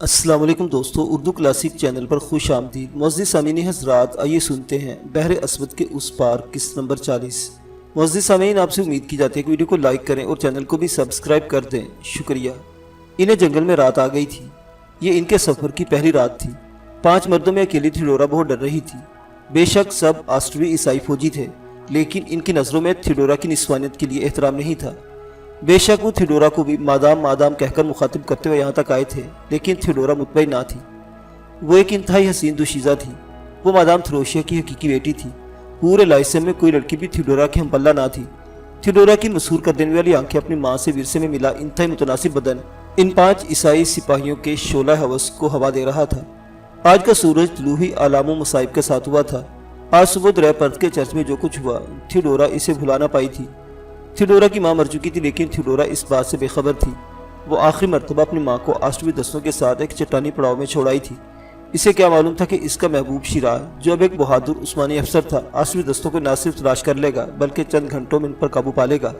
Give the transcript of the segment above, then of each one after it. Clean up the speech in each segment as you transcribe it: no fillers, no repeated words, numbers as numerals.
السلام علیکم دوستو، اردو کلاسک چینل پر خوش آمدید۔ معزز سامعین حضرات، آئیے سنتے ہیں بحر اسود کے اس پار قسط نمبر 40۔ معزز سامعین، آپ سے امید کی جاتی ہے کہ ویڈیو کو لائک کریں اور چینل کو بھی سبسکرائب کر دیں، شکریہ۔ انہیں جنگل میں رات آ گئی تھی۔ یہ ان کے سفر کی پہلی رات تھی۔ 5 مردوں میں اکیلی تھیوڈورا بہت ڈر رہی تھی۔ بے شک سب آسٹریوی عیسائی فوجی تھے، لیکن ان کی نظروں میں تھیوڈورا کی نسوانیت کے لیے احترام نہیں تھا۔ بے شک وہ تھیوڈورا کو بھی مادام کہہ کر مخاطب کرتے ہوئے یہاں تک آئے تھے، لیکن تھیوڈورا مطمئن نہ تھی۔ وہ ایک انتہائی حسین دوشیزہ تھی۔ وہ مادام تھروشیا کی حقیقی بیٹی تھی۔ پورے لائسم میں کوئی لڑکی بھی تھیوڈورا کے ہم پلہ نہ تھی۔ تھیوڈورا کی مسحور کر دینے والی آنکھیں، اپنی ماں سے ورثے میں ملا انتہائی متناسب بدن، ان 5 عیسائی سپاہیوں کے شعلہ ہوس کو ہوا دے رہا تھا۔ آج کا سورج طلوع ہی علام و مصائب کے ساتھ ہوا تھا۔ آج صبح درہ پرت کے چرچ میں جو کچھ ہوا، تھیوڈورا اسے بھلا نہ پائی تھی۔ تھیوڈورا کی ماں مر چکی تھی، لیکن تھیوڈورا اس بات سے بے خبر تھی۔ وہ آخری مرتبہ اپنی ماں کو آسٹریوی دستوں کے ساتھ ایک چٹانی پڑاؤ میں چھوڑ آئی تھی۔ اسے کیا معلوم تھا کہ اس کا محبوب شیراز، جو اب ایک بہادر عثمانی افسر تھا، آسٹریوی دستوں کو نہ صرف تلاش کر لے گا بلکہ چند گھنٹوں میں ان پر قابو پا لے گا۔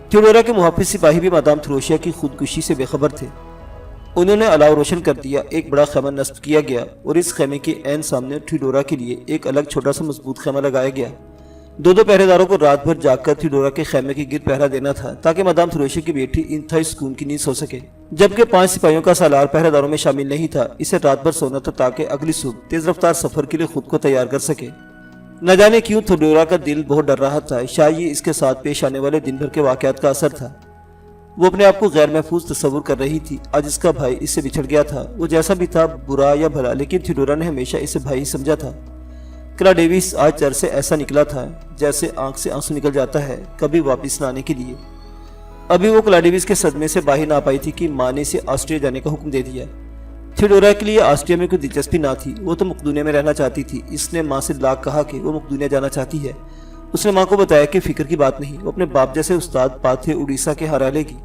تھیوڈورا کے محافظ سپاہی بھی مادام تھروشیا کی خودکشی سے بے خبر تھے۔ انہوں نے الاؤ روشن کر دیا، ایک بڑا خیمہ نصب کیا گیا اور اس خیمے کے عین سامنے تھیوڈورا کے لیے ایک الگ چھوٹا سا مضبوط خیمہ لگایا گیا۔ 2 پہرے داروں کو رات بھر جاگ کر تھیوڈورا کے خیمے کے گرد پہرا دینا تھا، تاکہ مادام تھروشیا کی بیٹی انتہائی سکون کی نیند سو سکے، جبکہ 5 سپاہیوں کا سالار پہرے داروں میں شامل نہیں تھا۔ اسے رات بھر سونا تھا تاکہ اگلی صبح تیز رفتار سفر کے لیے خود کو تیار کر سکے۔ نہ جانے کیوں تھیوڈورا کا دل بہت ڈر رہا تھا۔ شاید یہ اس کے ساتھ پیش آنے والے دن بھر کے واقعات کا اثر تھا۔ وہ اپنے آپ کو غیر محفوظ تصور کر رہی تھی۔ آج اس کا بھائی اس سے بچھڑ گیا تھا۔ وہ جیسا بھی تھا، برا یا بھلا، لیکن تھیوڈورا نے ہمیشہ اسے بھائی ہی سمجھا تھا۔ کلا ڈیوس آج چرچ سے ایسا نکلا تھا جیسے آنکھ سے آنسو نکل جاتا ہے، کبھی واپس نہ آنے کے لیے۔ ابھی وہ کلا ڈیوس کے صدمے سے باہر نہ آ پائی تھی کہ ماں نے اسے آسٹریا جانے کا حکم دے دیا۔ تھیوڈورا کے لیے آسٹریا میں کوئی دلچسپی نہ تھی۔ وہ تو مقدونیہ میں رہنا چاہتی تھی۔ اس نے ماں سے لاکھ کہا کہ وہ مقدونیہ جانا چاہتی ہے۔ اس نے ماں کو بتایا کہ فکر کی بات نہیں، وہ اپنے باپ جیسے استاد پاتھے اڑیسہ کے ہرا لے گی۔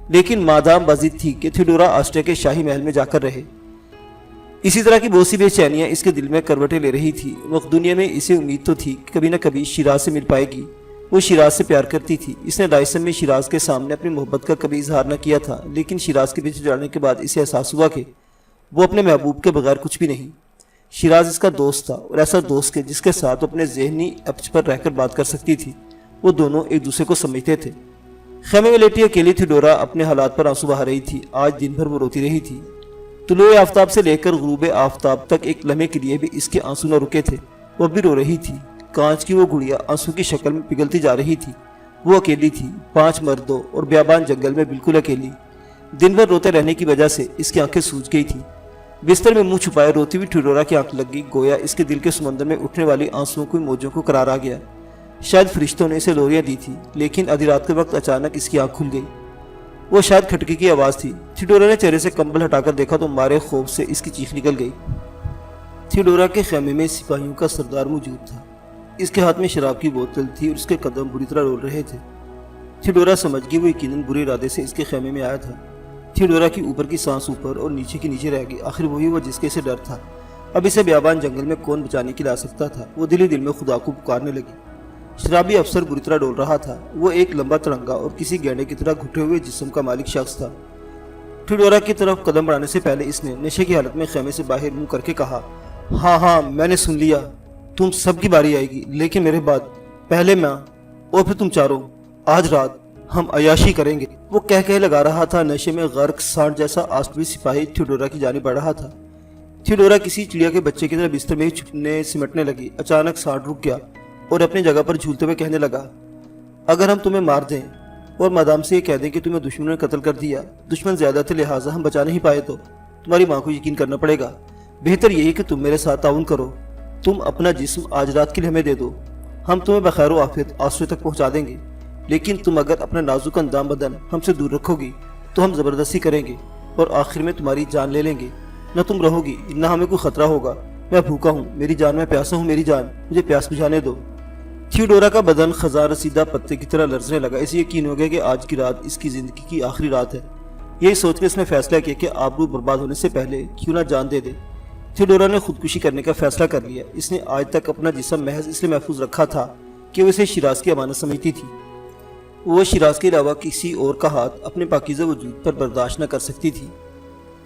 لیکن مادام بازید تھی کہ تھیوڈورا آسٹریا کے شاہی محل میں جا کر رہے۔ اسی طرح کی بہت سی بے چینیاں اس کے دل میں کروٹیں لے رہی تھی۔ مقدونیہ میں اسے امید تو تھی کہ کبھی نہ کبھی شیراز سے مل پائے گی۔ وہ شیراز سے پیار کرتی تھی۔ اس نے لائسم میں شیراز کے سامنے اپنی محبت کا کبھی اظہار نہ کیا تھا، لیکن شیراز کے پیچھے جانے کے بعد اسے احساس ہوا کہ وہ اپنے محبوب کے بغیر کچھ بھی نہیں۔ شیراز اس کا دوست تھا، اور ایسا دوست کہ جس کے ساتھ وہ اپنے ذہنی اپچ پر رہ کر بات کر سکتی تھی۔ وہ دونوں ایک دوسرے کو سمجھتے تھے۔ خیمے میں لیٹی اکیلی تھیوڈورا اپنے حالات پر آنسو بہا رہی تھی۔ آج دن بھر وہ روتی رہی تھی۔ طلوع آفتاب سے لے کر غروب آفتاب تک ایک لمحے کے لیے بھی اس کے آنسو نہ رکے تھے۔ وہ بھی رو رہی تھی۔ کانچ کی وہ گڑیا آنسو کی شکل میں پگھلتی جا رہی تھی۔ وہ اکیلی تھی، 5 مردوں اور بیابان جنگل میں بالکل اکیلی۔ دن بھر روتے رہنے کی وجہ سے اس کی آنکھیں سوج گئی تھیں۔ بستر میں منہ چھپائے روتی ہوئی تھیوڈورا کی آنکھ لگ گئی، گویا اس کے دل کے سمندر میں اٹھنے والی آنسوؤں کی موجوں کو قرار آ گیا۔ شاید فرشتوں نے اسے لوریاں دی تھی، لیکن آدھی رات کے وقت اچانک اس کی آنکھ کھل گئی۔ وہ شاید کھٹکی کی آواز تھی۔ تھیوڈورا نے چہرے سے کمبل ہٹا کر دیکھا تو مارے خوف سے اس کی چیخ نکل گئی۔ تھیوڈورا کے خیمے میں سپاہیوں کا سردار موجود تھا۔ اس کے ہاتھ میں شراب کی بوتل تھی اور اس کے قدم بری طرح ڈول رہے تھے۔ تھیوڈورا سمجھ گئی وہ یقیناً برے ارادے سے اس کے خیمے میں آیا تھا۔ تھیوڈورا کی اوپر کی سانس اوپر اور نیچے کی نیچے رہ گئی۔ آخر وہی وہ جس کے اسے ڈر تھا۔ اب اسے بیابان جنگل میں کون بچانے کے لیے آ سکتا تھا؟ وہ دل ہی دل میں خدا کو پکارنے لگی۔ شرابی افسر بری طرح ڈول رہا تھا۔ وہ ایک لمبا تڑنگا اور کسی گینڈے کی طرح گھٹے ہوئے جسم کا مالک شخص تھا۔ تھیوڈورا کی طرف قدم بڑھانے سے پہلے اس نے نشے کی حالت میں خیمے سے باہر منہ کر کے کہا، ہاں میں نے سن لیا، تم سب کی باری آئے گی، لیکن میرے بعد، پہلے میں اور پھر تم چاروں۔ آج رات ہم عیاشی کریں گے۔ وہ کہہ لگا رہا تھا۔ نشے میں غرق سانڈ جیسا آسٹریوی سپاہی تھیوڈورا کی جانب بڑھ رہا تھا۔ تھیوڈورا کسی چڑیا کے بچے کی طرح بستر میں چھپنے سمٹنے لگی۔ اچانک سانڈ رک گیا اور اپنی جگہ پر جھولتے ہوئے کہنے لگا، اگر ہم تمہیں مار دیں اور مادام سے یہ کہہ دیں کہ تمہیں دشمنوں نے قتل کر دیا، دشمن زیادہ تھے لہٰذا ہم بچا نہیں پائے، تو تمہاری ماں کو یقین کرنا پڑے گا۔ بہتر یہی کہ تم میرے ساتھ تعاون کرو۔ تم اپنا جسم آج رات کے لیے ہمیں دے دو، ہم تمہیں بخیر و عافیت آسٹریا تک پہنچا دیں گے۔ لیکن تم اگر اپنا نازک اندام بدن ہم سے دور رکھو گی تو ہم زبردستی کریں گے اور آخر میں تمہاری جان لے لیں گے۔ نہ تم رہو گی، نہ ہمیں کوئی خطرہ ہوگا۔ میں بھوکا ہوں، میری جان، میں پیاسا ہوں، میری جان، مجھے پیاس بجھانے دو۔ تھیوڈورا کا بدن خزاں رسیدہ پتے کی طرح لرزنے لگا۔ اسے یقین ہو گیا کہ آج کی رات اس کی زندگی کی آخری رات ہے۔ یہی سوچ کے اس نے فیصلہ کیا کہ آبرو برباد ہونے سے پہلے کیوں نہ جان دے دے۔ تھیوڈورا نے خودکشی کرنے کا فیصلہ کر لیا۔ اس نے آج تک اپنا جسم محض اس لیے محفوظ رکھا تھا کہ وہ اسے شیراز کی امانت سمجھتی تھی۔ وہ شیراز کے علاوہ کسی اور کا ہاتھ اپنے پاکیزہ وجود پر برداشت نہ کر سکتی تھی۔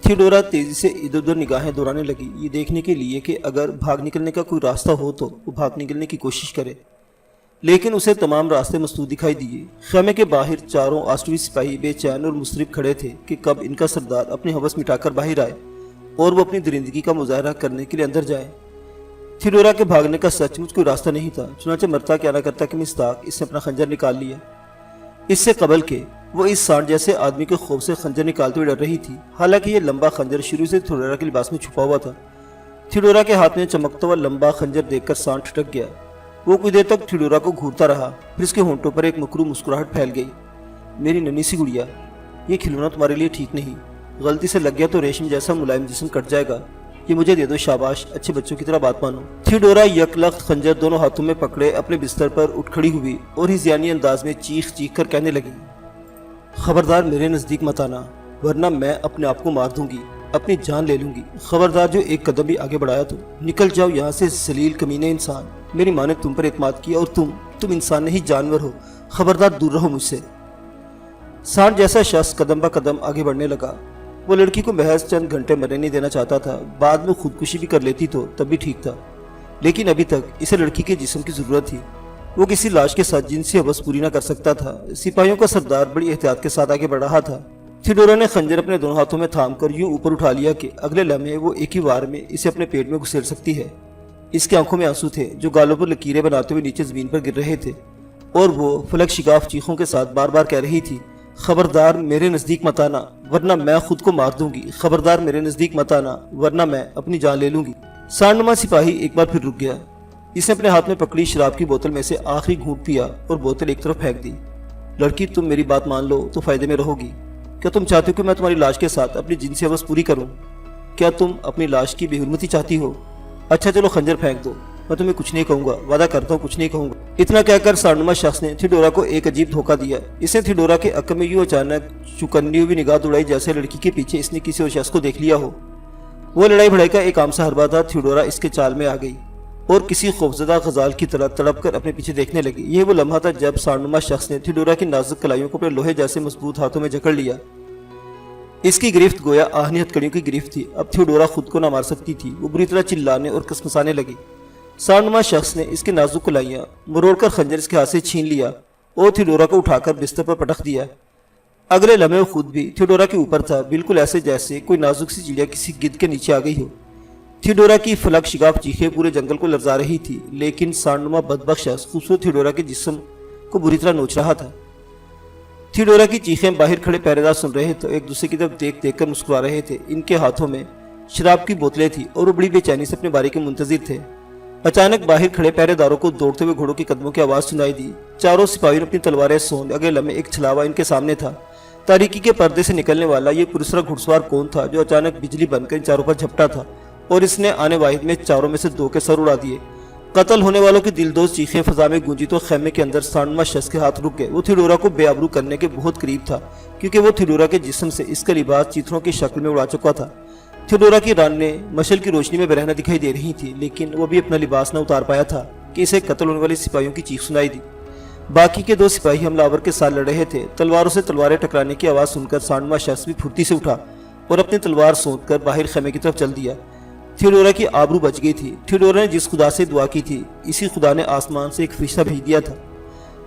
تھیوڈورا تیزی سے ادھر ادھر نگاہیں دوڑانے لگی، یہ دیکھنے کے لیے کہ اگر بھاگ نکلنے کا کوئی راستہ ہو تو وہ بھاگ نکلنے کی کوشش کرے، لیکن اسے تمام راستے مسدود دکھائی دیے۔ خیمے کے باہر چاروں آسٹریوی سپاہی بے چین اور مضطرب کھڑے تھے کہ کب ان کا سردار اپنی ہوس مٹا کر باہر آئے اور وہ اپنی درندگی کا مظاہرہ کرنے کے لیے اندر جائے۔ تھیوڈورا کے بھاگنے کا سچ مچ کوئی راستہ نہیں تھا، چنانچہ مرتا کیا نہ کرتا کہ مصداق اس نے اپنا خنجر نکال لیا۔ اس سے قبل کہ وہ اس سانڈ جیسے آدمی کے خوف سے خنجر نکالتے ہوئے ڈر رہی تھی، حالانکہ یہ لمبا خنجر شروع سے تھیوڈورا کے لباس میں چھپا ہوا تھا۔ تھیوڈورا کے ہاتھ میں چمکتا ہوا لمبا خنجر دیکھ کر سانڈ ٹھٹک گیا۔ وہ کچھ دیر تک تھیوڈورا کو گھورتا رہا، پھر اس کے ہونٹوں پر ایک مکروہ مسکراہٹ پھیل گئی۔ میری ننھی سی گڑیا، یہ کھلونا تمہارے لیے ٹھیک نہیں، غلطی سے لگ گیا تو ریشم جیسا ملائم جسم کٹ جائے گا، یہ مجھے دے دو، شاباش، اچھے بچوں کی طرح بات مانو۔ تھیوڈورا یک لخت خنجر دونوں ہاتھوں میں پکڑے اپنے بستر پر اٹھ کھڑی ہوئی اور ہذیانی انداز میں چیخ چیخ کر کہنے لگی، خبردار میرے نزدیک مت آنا، ورنہ میں اپنے آپ کو مار دوں گی، اپنی جان لے لوں گی۔ خبردار جو ایک قدم بھی آگے بڑھایا تو نکل جاؤ یہاں سے، ذلیل کمینے انسان، میری ماں نے تم پر اعتماد کیا اور تم انسان نہیں جانور ہو، خبردار دور رہو مجھ سے۔ سانڈ جیسا شخص قدم با قدم آگے بڑھنے لگا۔ وہ لڑکی کو محض چند گھنٹے مرنے نہیں دینا چاہتا تھا، بعد میں خودکشی بھی کر لیتی تو تب بھی ٹھیک تھا، لیکن ابھی تک اسے لڑکی کے جسم کی ضرورت تھی۔ وہ کسی لاش کے ساتھ جنسی ہوس پوری نہ کر سکتا تھا۔ سپاہیوں کا سردار بڑی احتیاط کے ساتھ آگے بڑھ رہا تھا۔ تھیوڈورا نے خنجر اپنے دونوں ہاتھوں میں تھام کر یوں اوپر اٹھا لیا کہ اگلے لمحے وہ ایک ہی وار میں اسے اپنے پیٹ میں گھسیڑ سکتی ہے۔ اس کی آنکھوں میں آنسو تھے جو گالوں پر لکیریں بناتے ہوئے نیچے زمین پر گر رہے تھے، اور وہ فلک شگاف چیخوں کے ساتھ بار بار کہہ رہی تھی، خبردار میرے نزدیک مت آنا ورنہ میں خود کو مار دوں گی، خبردار میرے نزدیک مت آنا ورنہ میں اپنی جان لے لوں گی۔ سانڈنما سپاہی ایک بار پھر رک گیا۔ اس نے اپنے ہاتھ میں پکڑی شراب کی بوتل میں سے آخری گھونٹ پیا اور بوتل ایک طرف پھینک دی۔ لڑکی، تم میری بات مان لو تو فائدے میں رہو گی۔ کیا تم چاہتے ہو کہ میں تمہاری لاش کے ساتھ اپنی جنسی ہوس پوری کروں؟ کیا تم اپنی لاش کی بے حرمتی چاہتی ہو؟ اچھا چلو خنجر پھینک دو، میں تمہیں کچھ نہیں کہوں گا، وعدہ کرتا ہوں کچھ نہیں کہوں گا۔ اتنا کہہ کر سانڈنما شخص نے تھیوڈورا کو ایک عجیب دھوکہ دیا۔ اس نے تھیوڈورا کے عقل میں یوں اچانک چکندی ہوئی نگاہ دوڑائی جیسے لڑکی کے پیچھے اس نے کسی اور شخص کو دیکھ لیا ہو۔ وہ لڑائی بھڑائی کا ایک عام سا حربہ تھا۔ تھیوڈورا اس کے چال میں آ گئی اور کسی خوفزدہ غزال کی طرح تڑپ کر اپنے پیچھے دیکھنے لگی۔ یہ وہ لمحہ تھا جب سانڈنما شخص نے تھیوڈورا کی نازک کلائیوں کو اپنے لوہے جیسے مضبوط ہاتھوں میں جکڑ لیا۔ اس کی گرفت گویا آہنی ہتھکڑیوں کی گرفت تھی۔ اب تھیوڈورا خود کو نہ مار سکتی تھی۔ وہ بری طرح چلانے اور کسمسانے لگی۔ سانڈنما شخص نے اس کے نازک کلائیاں مروڑ کر خنجر اس کے ہاتھ سے چھین لیا اور تھیوڈورا کو اٹھا کر بستر پر پٹک دیا۔ اگلے لمحے وہ خود بھی تھیوڈورا کے اوپر تھا، بالکل ایسے جیسے کوئی نازک سی چڑیا کسی گدھ کے نیچے آ گئی ہو۔ تھیوڈورا کی فلک شگاف چیخیں پورے جنگل کو لرزا رہی تھی، لیکن سانڈنما بدبخت شخص خوبصورت تھیوڈورا کے جسم کو بری طرح نوچ رہا تھا۔ تھیوڈورا کی چیخیں باہر کھڑے پہرے دار سن رہے تھے، ایک دوسرے کی طرف دیکھ دیکھ کر مسکرا رہے تھے۔ ان کے ہاتھوں میں شراب کی بوتلیں تھیں اور وہ بڑی بے چینی سے اپنے باری کے منتظر تھے۔ اچانک باہر کھڑے پہرے داروں کو دوڑتے ہوئے گھوڑوں کے قدموں کی آواز سنائی دی۔ چاروں سپاہیوں نے اپنی تلواریں سونت۔ اگلے لمحے ایک چھلاوا ان کے سامنے تھا۔ تاریکی کے پردے سے نکلنے والا یہ پرسرا گھڑ سوار کون تھا جو اچانک بجلی بن کر ان چاروں پر جھپٹا تھا اور اس نے آنے واحد میں چاروں میں سے دو کے سر اڑا دیے۔ قتل ہونے والوں کی دلدوز چیخیں فضا میں گونجی تو خیمے کے اندر سانڈنما شخص کے ہاتھ رک گئے۔ وہ تھیوڈورا کو بے آبرو کرنے کے بہت قریب تھا، کیونکہ وہ تھیوڈورا کے جسم سے اس کا لباس چیتھڑوں کی شکل میں اڑا چکا تھا۔ تھیوڈورا کی رانیں مشل کی روشنی میں برہنہ دکھائی دے رہی تھی، لیکن وہ بھی اپنا لباس نہ اتار پایا تھا کہ اسے قتل ہونے والے سپاہیوں کی چیخ سنائی دی۔ باقی کے دو سپاہی حملہ آور کے ساتھ لڑ رہے تھے۔ تلواروں سے تلواریں ٹکرانے کی آواز سن کر سانڈنما شخص بھی پھرتی سے اٹھا اور اپنی تلوار سونت کر باہر خیمے کی طرف چل دیا۔ تھیوڈورا کی آبرو بچ گئی تھی۔ تھیوڈورا نے جس خدا سے دعا کی تھی، اسی خدا نے آسمان سے ایک فرشتہ بھیج دیا تھا۔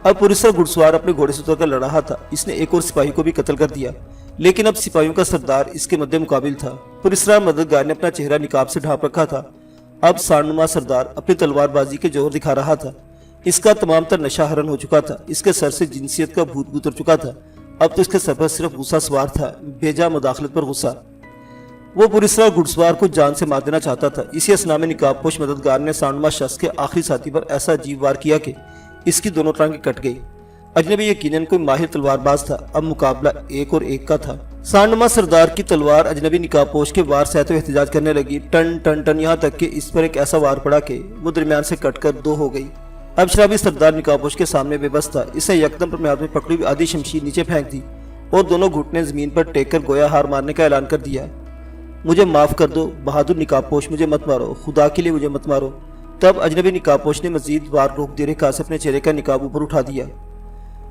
اب پرسرا گھڑ سوار اپنے گھوڑے سے اتر کر لڑ رہا تھا۔ اس نے ایک اور سپاہی کو بھی قتل کر دیا، لیکن اب سپاہیوں کا سردار اس کے مد مقابل تھا۔ پرسرا مددگار نے اپنا چہرہ نقاب سے ڈھانپ رکھا تھا۔ اب سانڈنما سردار اپنی تلوار بازی کے جوہر دکھا رہا تھا۔ اس کا تمام تر نشہ حرن ہو چکا تھا۔ اس کے سر سے جنسیت کا بھوت اتر چکا تھا۔ اب تو اس کے سر پر صرف غصہ سوار تھا، بےجا مداخلت پر غصہ۔ وہ پرسرا گھڑ سوار کو جان سے مار دینا چاہتا تھا۔ اسی اثنا میں نقاب پوش مددگار نے سانڈنما شخص کے آخری ساتھی پر ایسا عجیب وار کیا کہ اس کی دونوں ٹانگیں کٹ گئی۔ اجنبی یقیناً کوئی ماہر تلوار باز تھا۔ اب مقابلہ ایک اور ایک کا تھا۔ سانڈنما سردار کی تلوار اجنبی نقاب پوش کے وار سے تو احتجاج کرنے لگی، ٹن ٹن ٹن، یہاں تک کہ اس پر ایک ایسا وار پڑا کہ وہ درمیان سے کٹ کر دو ہو گئی۔ اب شرابی سردار نقاب پوش کے سامنے بے بس تھا۔ اسے یکدم اپنے ہاتھ میں پکڑی ہوئی آدھی شمشیر نیچے پھینک دی اور دونوں گھٹنے زمین پر ٹیک کر گویا ہار مارنے کا اعلان کر دیا۔ مجھے معاف کر دو بہادر نقاب پوش، مجھے مت مارو، خدا کے لیے مجھے مت مارو۔ تب اجنبی نقاب پوش نے مزید وار روک دے رہے کہا سے اپنے چہرے کا نقاب اوپر اٹھا دیا۔